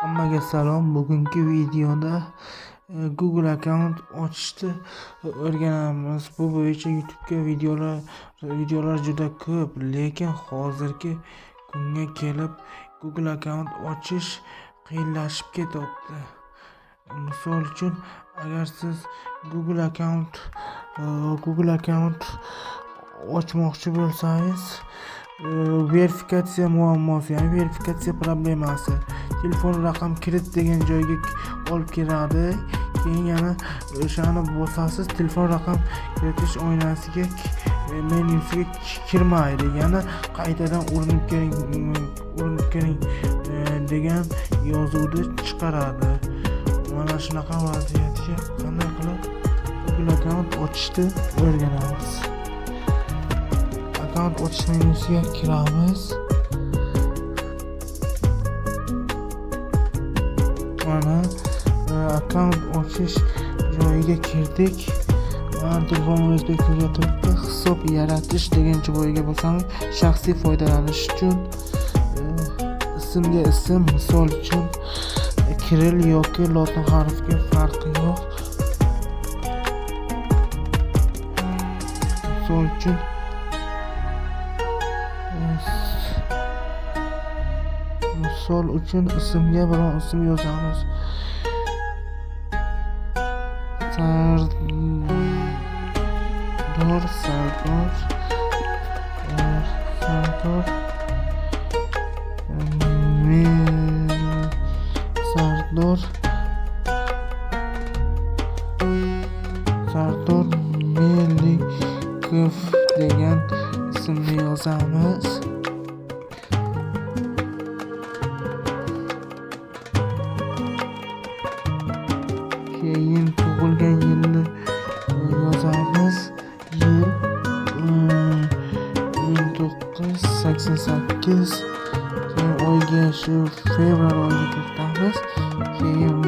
Hammaga salom. Bugungi videoda Google account ochishni o'rganamiz. Bu bo'yicha YouTube'ga videolar juda ko'p, lekin hozirgi kunga kelib Google account ochish qiyinlashib ketyapti. Misol uchun, agar siz Google account ochmoqchi bo'lsangiz, verifikatsiya muammosi, ya'ni verifikatsiya problemasi, telefon raqam kirit degan joyga olib keladi. Keyin yana o'shani bosasiz, telefon raqam kiritish oynasiga menyusiga kirmaydi. Yana qaytadan urinib keling degan yozuvni chiqaradi. Mana shunaqa vaziyatga qanday qilib Google account ochishni o'rganamiz. Account ochish menyusiga kiramiz. Mana account ochish joyiga kirdik. Mana telefonimizda ko'rsatyapti. Hisob yaratish degan joyga bosamiz. Shaxsiy foydalanish uchun ismga ism, misol uchun Kirill yoki lotin harfiga farqi yo'q. Misol uchun ismga biron ism yozamiz. Sardor Melikov degan ismni yozamiz. Keyin tug'ilgan yilni yozamiz. Yil 1988. Keyin oyga shu fevral oyini kiritamiz. Keyin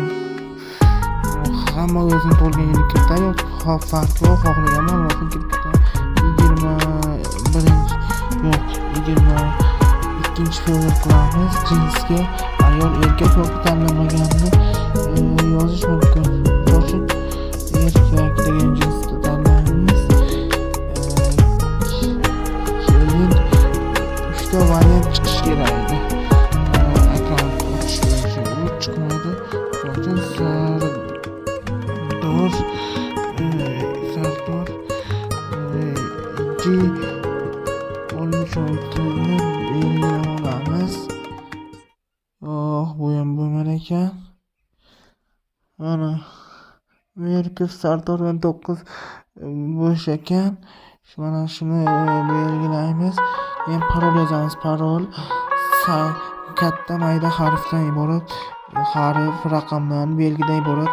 hamma o'zini tug'ilgan yilini kiritadi, farqi yo'q, xohlagan ma'lumotni kiritadi. 22 fevral qilamiz. Jinsga ayol, erkak yoki tanlamaganini yozish mumkin. Uchun erkak degan jinsni tanlaymiz. Keyin 3 ta variant chiqish kerak edi. Account ochish bo'yicha u chiqmadi. Uchun Sardor olishni belgilab olamiz. Bu ham bo'lmar ekan. Mana Melikov Sardor 19 bo'sh ekan. Mana shuni belgilaymiz. Keyin parol yozamiz. Parol katta mayda harfdan iborat, harf, raqamdan, belgidan iborat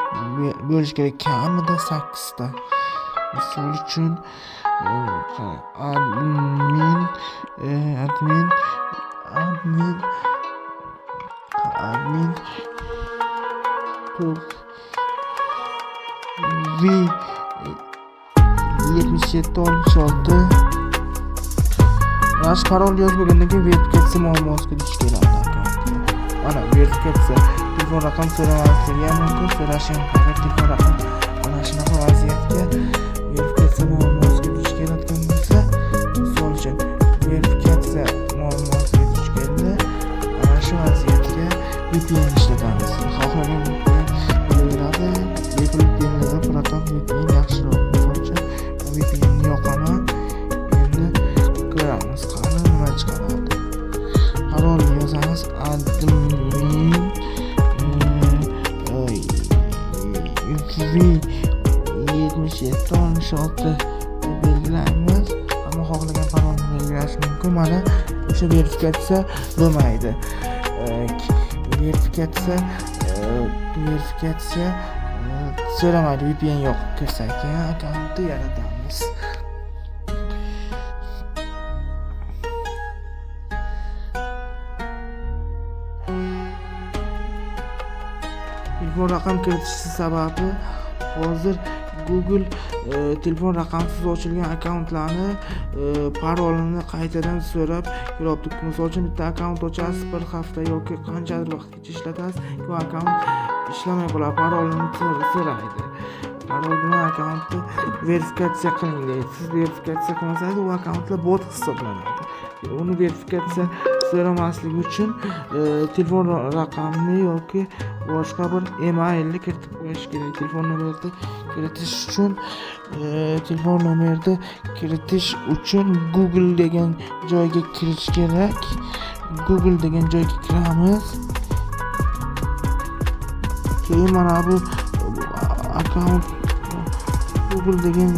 bo'lishi kerak, kamida 8 ta. Misol uchun admin V7766 Rash parol yozmagandan keyin verifikatsiya muammosiga duch keladi. Mana verifikatsiya, telefon raqam so'ramasligi ham mumkin, so'rashi ham kerak. Telefon raqam mana shunaqa vaziyatga verifikatsiya muammosiga duch keladigan bo'lsa, misol uchun verifikatsiya muammosiga duch keldi. Mana shu vaziyatga VPN ishlatamiz. Xohlagan VPN bo'laveradi. Bepul VPNdan Proton VPN yaxshiroq. Misol uchun VPN yoqaman. Endi ko'ramiz qani nima chiqaradi. Parolni yozamiz. Admin V7766 belgilaymiz. Ammo xohlagan parolni belgilash mumkin. Mana o'sha verifikatsiya bo'lmaydi. Verifikatsiya so'ramaydi. VPN yo'q ko'rsak, akkauntni yaratamiz. Telefon raqam kiritish sababi hozir Google telefon raqamsiz ochilgan akkauntlarni parolini qaytadan so'rab ko'ryapti. Misol uchun bitta akkaunt ochasiz, bir hafta yoki qanchadir vaqtgacha ishlatasiz, bu akkaunt ishlamay qoladi, parolini so'raydi. Parol bilan akkauntni verifikatsiya qiling deydi. Siz verifikatsiya qilmasangiz, u akkauntlar bot hisoblanadi. Uni verifikatsiya so'ramaslik uchun telefon raqamini yoki boshqa bir emailni kiritib qo'yish kerak. Telefon nomerni kiritish uchun Google degan joyga kirish kerak. Google degan joyga kiramiz. Keyin mana bu akkaunt Google degan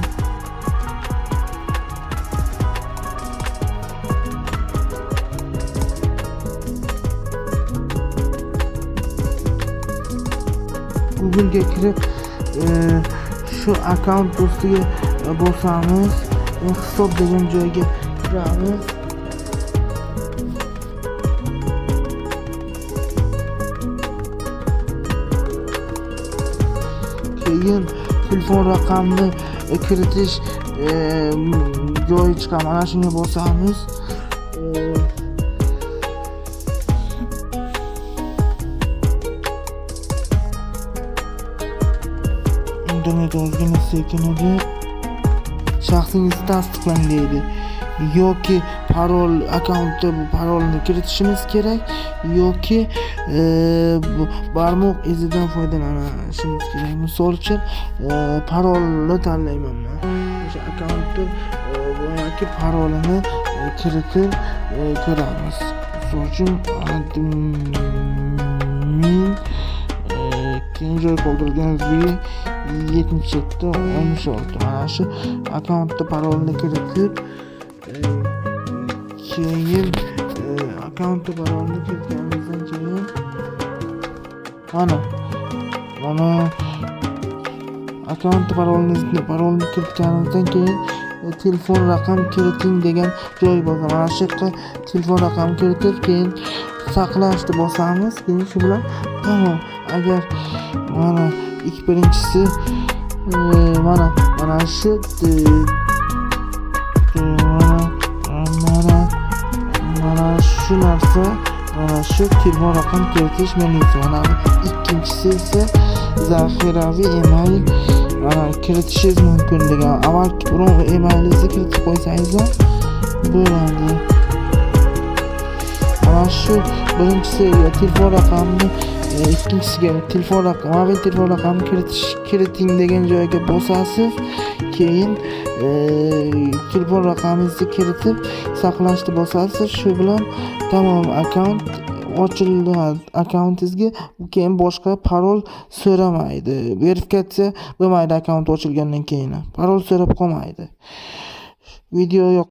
Google'ga kirib shu akkaunt do'stiga bosamiz, hisob degan joyga kiramiz. Keyin telefon raqamini kiritish joyi chiqadi. Mana shunga bosamiz. Internet ozgina sekin edi. Shaxsingizni tasdiqlang deydi. Yoki akkauntda parolni kiritishimiz kerak, yoki barmoq izidan foydalanishimiz kerak. Misol uchun parolni tanlayman men. O'sha akkauntda yoki parolini kiritib ko'ramiz. Misol uchun admin keyin joy qoldirgan 7716. Mana shu akkauntda parolni kiritib keyin akkauntda parolni kiritganimizdan keyin mana akkauntda parolni kiritganimizdan keyin telefon raqam kiriting degan joy bor. Mana shu yerga telefon raqam kiritib keyin saqlashni bosamiz. Keyin shu bilan tamom. Agar mana birinchisi mana shu narsa, mana shu telefon raqam kiritish menyusi. Mana ikkinchisi esa zaxiraviy email kiritishingiz mumkin degan. Avval biron emailingizni kiritib qo'ysangiz bo'ladi. Mana shu birinchisi telefon raqamini, ikkinchisiga mobil telefon raqamini kiriting degan joyga bosasiz. Keyin telefon raqamingizni kiritib saqlashni bosasiz. Shu bilan tamom, akkaunt ochildi. Akkauntingizga keyin boshqa parol so'ramaydi. Verifikatsiya bo'lmaydi akkaunt ochilgandan keyin. Parol so'rab qolmaydi. Video